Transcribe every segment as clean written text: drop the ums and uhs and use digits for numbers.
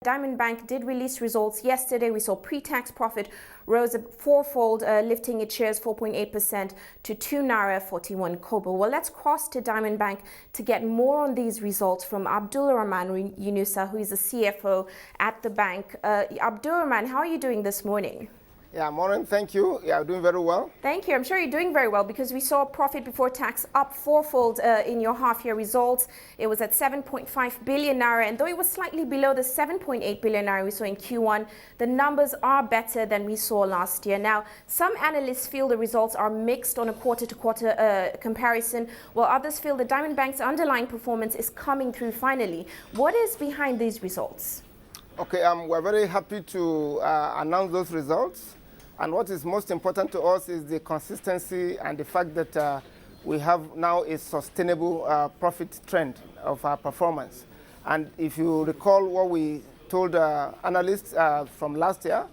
Diamond Bank did release results yesterday. We saw pre-tax profit rose fourfold, lifting its shares 4.8% to 2 naira 41 kobo. Well, let's cross to Diamond Bank to get more on these results from Abdulrahman Yinusa, who is the CFO at the bank. Abdulrahman, how are you doing this morning? Yeah, morning. Thank you. Yeah, doing very well. Thank you. I'm sure you're doing very well because we saw profit before tax up fourfold in your half-year results. It was at 7.5 billion naira, and though it was slightly below the 7.8 billion naira we saw in Q1, the numbers are better than we saw last year. Now, some analysts feel the results are mixed on a quarter-to-quarter comparison, while others feel the Diamond Bank's underlying performance is coming through finally. What is behind these results? Okay, we're very happy to announce those results. And what is most important to us is the consistency and the fact that we have now a sustainable profit trend of our performance. And if you recall what we told analysts from last year,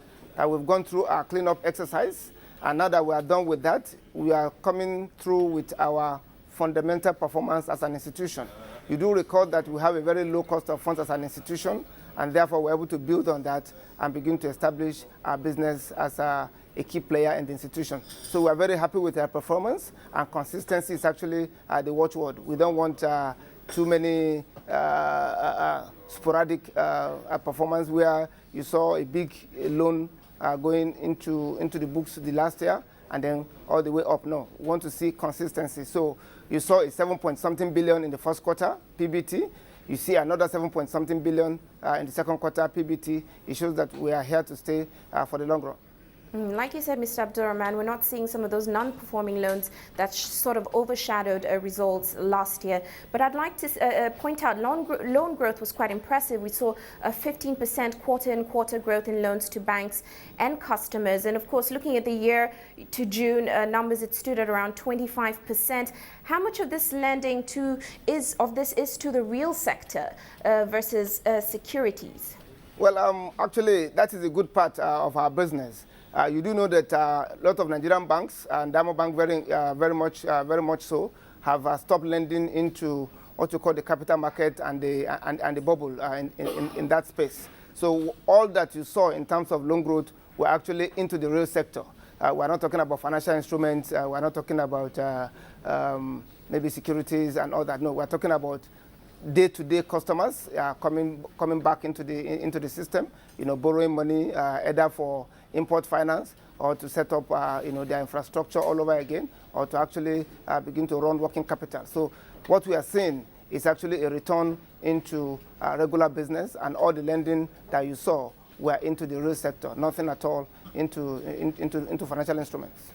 we've gone through our cleanup exercise. And now that we are done with that, we are coming through with our fundamental performance as an institution. You do recall that we have a very low cost of funds as an institution, and therefore we're able to build on that and begin to establish our business as a key player in the institution. So we're very happy with our performance, and consistency is actually the watchword. We don't want too many sporadic performance where you saw a big loan going into the books the last year and then all the way up. No, we want to see consistency. So you saw a 7-point-something billion in the first quarter PBT. You see another 7-point-something billion in the second quarter PBT. It shows that we are here to stay for the long run. Like you said, Mr. Abdulrahman, we're not seeing some of those non-performing loans that sort of overshadowed results last year. But I'd like to point out loan growth was quite impressive. We saw a 15% quarter-on-quarter growth in loans to banks and customers. And of course, looking at the year to June numbers, it stood at around 25%. How much of this lending is to the real sector versus securities? Well, actually, that is a good part of our business. You do know that a lot of Nigerian banks, and Diamond Bank very much so, have stopped lending into what you call the capital market and the bubble in that space. So all that you saw in terms of loan growth were actually into the real sector. We're not talking about financial instruments. We're not talking about maybe securities and all that. No, we're talking about day-to-day customers coming back into the system, borrowing money either for import finance or to set up their infrastructure all over again, or to actually begin to run working capital. So what we are seeing is actually a return into regular business, and all the lending that you saw were into the real sector, nothing at all into financial instruments.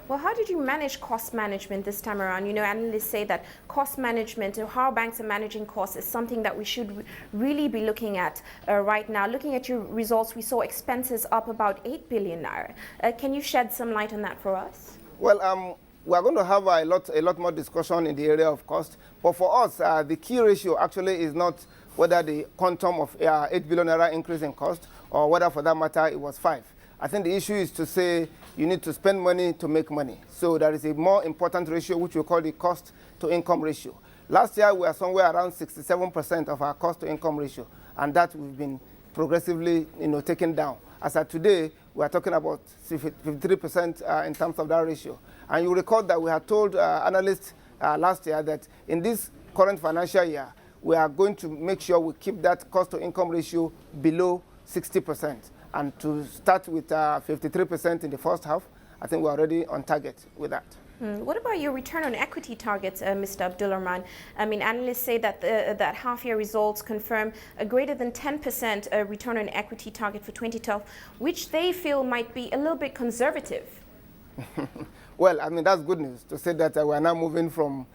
Well, how did you manage cost management this time around? Analysts say that cost management, or how banks are managing costs, is something that we should really be looking at right now. Looking at your results, we saw expenses up about 8 billion naira. Can you shed some light on that for us? Well, we're going to have a lot more discussion in the area of cost. But for us, the key ratio actually is not whether the quantum of 8 billion naira increase in cost, or whether, for that matter, it was 5. I think the issue is to say you need to spend money to make money. So there is a more important ratio, which we call the cost-to-income ratio. Last year, we were somewhere around 67% of our cost-to-income ratio, and that we've been progressively taken down. As of today, we are talking about 53% in terms of that ratio. And you recall that we had told analysts last year that in this current financial year, we are going to make sure we keep that cost-to-income ratio below 60%. And to start with 53% in the first half, I think we're already on target with that. What about your return on equity targets, Mr. Abdulrahman? I mean, analysts say that that half-year results confirm a greater than 10% return on equity target for 2012, which they feel might be a little bit conservative. Well, I mean, that's good news to say that we're now moving from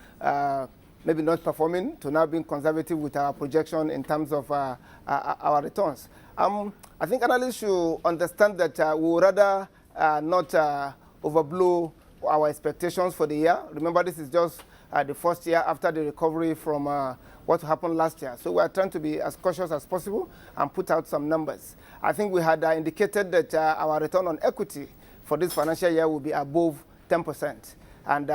maybe not performing to now being conservative with our projection in terms of our returns. I think analysts should understand that we would rather not overblow our expectations for the year. Remember, this is just the first year after the recovery from what happened last year. So we are trying to be as cautious as possible and put out some numbers. I think we had indicated that our return on equity for this financial year will be above 10%. And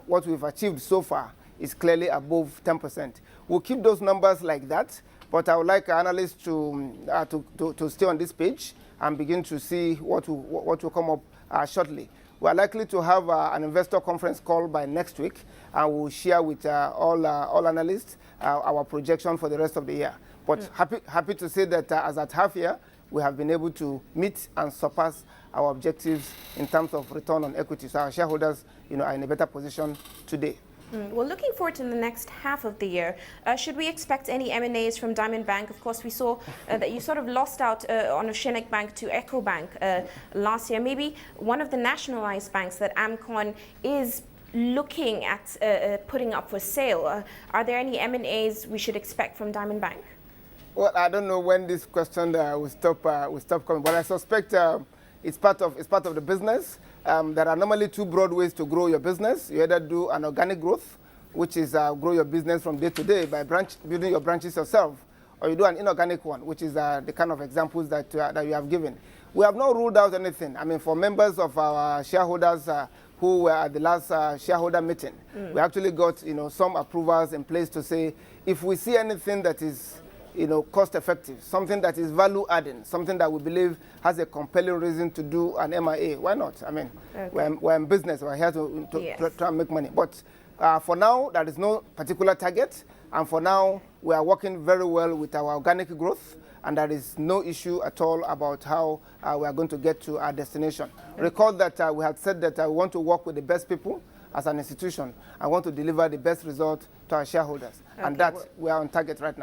what we've achieved so far is clearly above 10%. We'll keep those numbers like that, But I would like analysts to stay on this page and begin to see what will come up shortly. We are likely to have an investor conference call by next week, and we'll share with all analysts our projection for the rest of the year. But happy to say that as at half year, we have been able to meet and surpass our objectives in terms of return on equity. So our shareholders, are in a better position today. Well, looking forward to the next half of the year, should we expect any M&As from Diamond Bank? Of course, we saw that you sort of lost out on Oceanic Bank to EcoBank last year. Maybe one of the nationalized banks that AMCON is looking at putting up for sale. Are there any M&As we should expect from Diamond Bank? Well, I don't know when this question will stop coming, but I suspect it's part of the business. There are normally two broad ways to grow your business. You either do an organic growth, which is grow your business from day to day by building your branches yourself, or you do an inorganic one, which is the kind of examples that you have given. We have not ruled out anything. I mean, for members of our shareholders who were at the last shareholder meeting, we actually got some approvals in place to say if we see anything that is cost effective, something that is value adding, something that we believe has a compelling reason to do an MIA. Why not? I mean, we're in business. We're here to try and make money. But for now, there is no particular target. And for now, we are working very well with our organic growth. And there is no issue at all about how we are going to get to our destination. Recall that we had said that we want to work with the best people as an institution. I want to deliver the best result to our shareholders. And that we are on target right now.